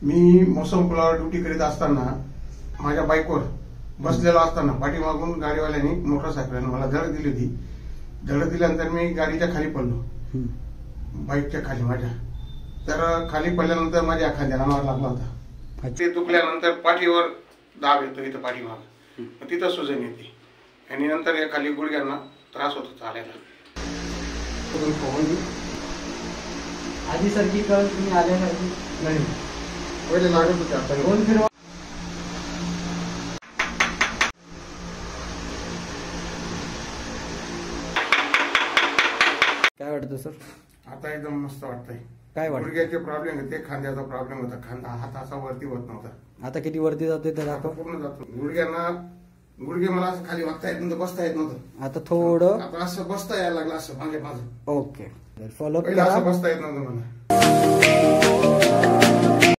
मी मोसम पुलावर ड्युटी करीत असताना माझ्या बाईकवर बसलेलो असताना पाठीमागून गाडीवाल्याने मोटरसायकलने मला धडक दिली होती. धडक दिल्यानंतर मी गाडीच्या खाली पडलो, बाईकच्या खाली माझ्या. तर खाली पडल्यानंतर माझ्या खांद्याला मार लागला होता. ते दुखल्यानंतर पाठीवर दाब येतो, इथं पाठीमाग तिथं सुजन येते आणि नंतर या खाली गुडघ्यांना त्रास होतो चालायला. आधी सारखी कळ तुम्ही आल्यासारखी नाही, पहिले लागत होते, आता दोन फिरवा. काय वाटतं सर? आता एकदम मस्त वाटतंय. काय वाटतं? गुडघ्याचे प्रॉब्लेम होते, खांद्याचा प्रॉब्लेम होता, खांदा हात असा वरती होत नव्हता. आता किती वरती जातोय ते दाखव. पूर्ण जातो. गुडघे मला असं खाली वागता येत नव्हतं, बसता येत नव्हतं. आता थोडं आता असं बसता यायला लागलं, असं मागे माझं. ओके, फॉलोअप पहिलं असं बसता येत नव्हतं मला.